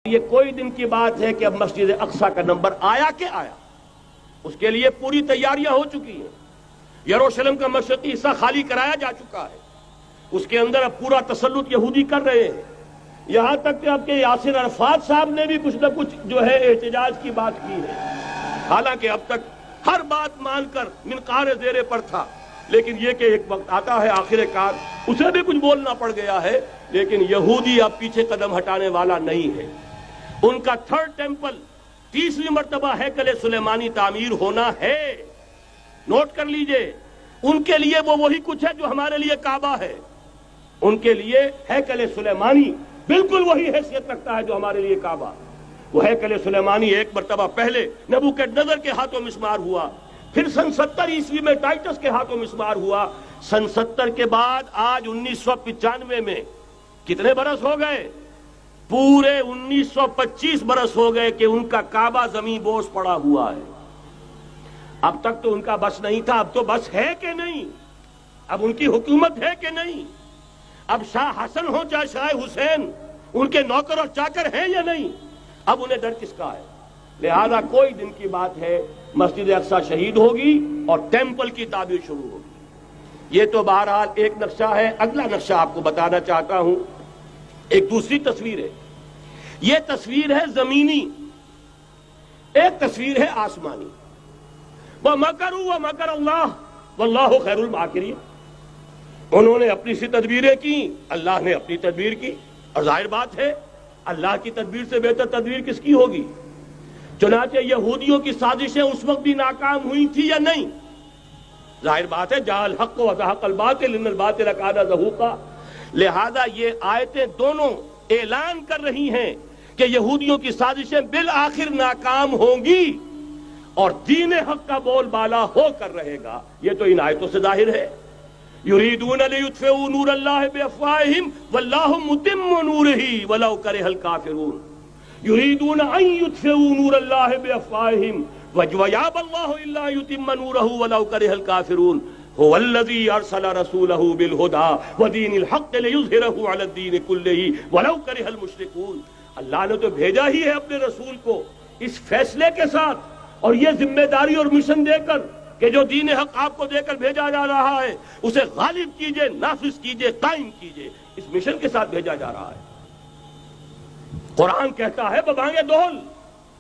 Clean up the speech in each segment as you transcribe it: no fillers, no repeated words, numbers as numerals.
یہ کوئی دن کی بات ہے کہ اب مسجد اقصی کا نمبر آیا کہ آیا، اس کے لیے پوری تیاریاں ہو چکی ہیں۔ یروشلم کا مشرقی حصہ خالی کرایا جا چکا ہے، اس کے اندر اب پورا تسلط یہودی کر رہے ہیں، یہاں تک کہ اب کے یاسر عرفات صاحب نے بھی کچھ نہ کچھ جو ہے احتجاج کی بات کی ہے، حالانکہ اب تک ہر بات مان کر منقار زیرے پر تھا، لیکن یہ کہ ایک وقت آتا ہے آخر کار اسے بھی کچھ بولنا پڑ گیا ہے۔ لیکن یہودی اب پیچھے قدم ہٹانے والا نہیں ہے، ان کا تھرڈ ٹیمپل 30ویں مرتبہ ہیکل سلیمانی تعمیر ہونا ہے۔ نوٹ کر لیجئے، ان کے لیے وہ وہی کچھ ہے جو ہمارے لیے کعبہ ہے، ان کے لیے ہیکل سلیمانی بالکل وہی حیثیت رکھتا ہے جو ہمارے لیے کعبہ۔ وہ ہیکل سلیمانی ایک مرتبہ پہلے نبوکدنضر کے ہاتھوں مسمار ہوا، پھر سن 70 عیسوی میں ٹائٹس کے ہاتھوں مسمار ہوا، سن 70 کے بعد آج 1995 میں کتنے برس ہو گئے؟ پورے 1925 برس ہو گئے کہ ان کا کعبہ زمین بوس پڑا ہوا ہے۔ اب تک تو ان کا بس نہیں تھا، اب تو بس ہے کہ نہیں؟ اب ان کی حکومت ہے کہ نہیں؟ اب شاہ حسن ہو چاہے شاہ حسین، ان کے نوکر اور چاکر ہیں یا نہیں؟ اب انہیں ڈر کس کا ہے؟ لہذا کوئی دن کی بات ہے مسجد اقصی شہید ہوگی اور ٹیمپل کی تعمیر شروع ہوگی۔ یہ تو بہرحال ایک نقشہ ہے۔ اگلا نقشہ آپ کو بتانا چاہتا ہوں، ایک دوسری تصویر ہے۔ یہ تصویر ہے زمینی، ایک تصویر ہے آسمانی۔ وَمَكَرُوا وَمَكَرَ اللَّهُ وَاللَّهُ خَيْرُ الْمَاكِرِينَ۔ انہوں نے اپنی سی تدبیریں کی، اللہ نے اپنی تدبیر کی، اور ظاہر بات ہے اللہ کی تدبیر سے بہتر تدبیر کس کی ہوگی؟ چنانچہ یہودیوں کی سازشیں اس وقت بھی ناکام ہوئی تھی یا نہیں؟ ظاہر بات ہے جاء الحق وزهق الباطل ان الباطل کان زہوقا۔ لہذا یہ آیتیں دونوں اعلان کر رہی ہیں کہ یہودیوں کی سازشیں بالآخر ناکام ہوں گی اور دین حق کا بول بالا ہو کر رہے گا۔ یہ تو ان آیتوں سے ظاہر ہے۔ یریدون لیطفئوا نور اللہ بافواہہم واللہ متم نورہ ولو کرہ الکافرون۔ یریدون ان یطفئوا نور اللہ بافواہہم ویابى اللہ الا یتم نورہ ولو کرہ الکافرون۔ هو الذی ارسل رسولہ بالہدی ودین الحق لیظہرہ علی الدین کلہ ولو کرہ المشرکون۔ اللہ نے تو بھیجا ہی ہے اپنے رسول کو اس فیصلے کے ساتھ اور یہ ذمہ داری اور مشن دے کر کہ جو دین حق آپ کو دے کر بھیجا جا رہا ہے اسے غالب کیجئے، نافذ کیجئے، قائم کیجئے۔ اس مشن کے ساتھ بھیجا جا رہا ہے۔ قرآن کہتا ہے ببانگ دہل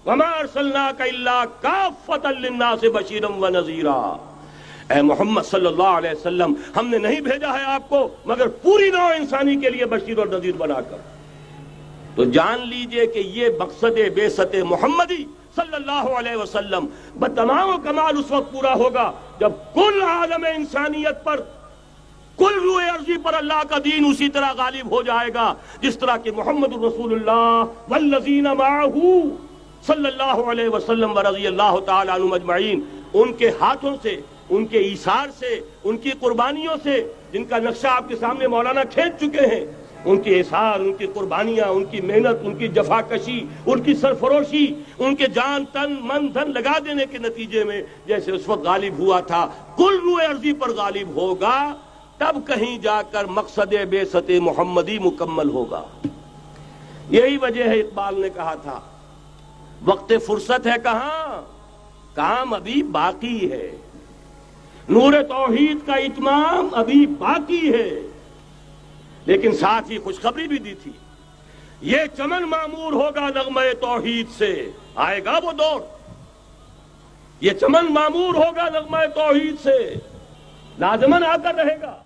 وَمَا أَرْسَلْنَاكَ إِلَّا كَافَّةً لِلنَّاسِ بَشِيرًا وَنَذِيرًا۔ اے محمد صلی اللہ علیہ وسلم، ہم نے نہیں بھیجا ہے آپ کو مگر پوری نوع انسانی کے لیے بشیر اور نذیر بنا کر۔ تو جان لیجئے کہ یہ مقصد بعثت محمدی صلی اللہ علیہ وسلم بتمام و کمال اس وقت پورا ہوگا جب کل عالم انسانیت پر، کل روئے ارضی پر اللہ کا دین اسی طرح غالب ہو جائے گا جس طرح کہ محمد رسول اللہ والذین معہ صلی اللہ علیہ وسلم ورضی اللہ تعالی عنہم اجمعین، ان کے ہاتھوں سے، ان کے ایثار سے، ان کی قربانیوں سے، جن کا نقشہ آپ کے سامنے مولانا کھینچ چکے ہیں، ان کے اثار، ان کی قربانیاں، ان کی محنت، ان کی جفاکشی، ان کی سرفروشی، ان کے جان تن من دھن لگا دینے کے نتیجے میں جیسے اس وقت غالب ہوا تھا کل روئے ارضی پر غالب ہوگا، تب کہیں جا کر مقصد بعثت محمدی مکمل ہوگا۔ یہی وجہ ہے اقبال نے کہا تھا وقت فرصت ہے کہاں، کام ابھی باقی ہے، نور توحید کا اتمام ابھی باقی ہے۔ لیکن ساتھ ہی خوشخبری بھی دی تھی، یہ چمن معمور ہوگا نغمہ توحید سے، آئے گا وہ دور، یہ چمن معمور ہوگا نغمہ توحید سے، لازماً آ کر رہے گا۔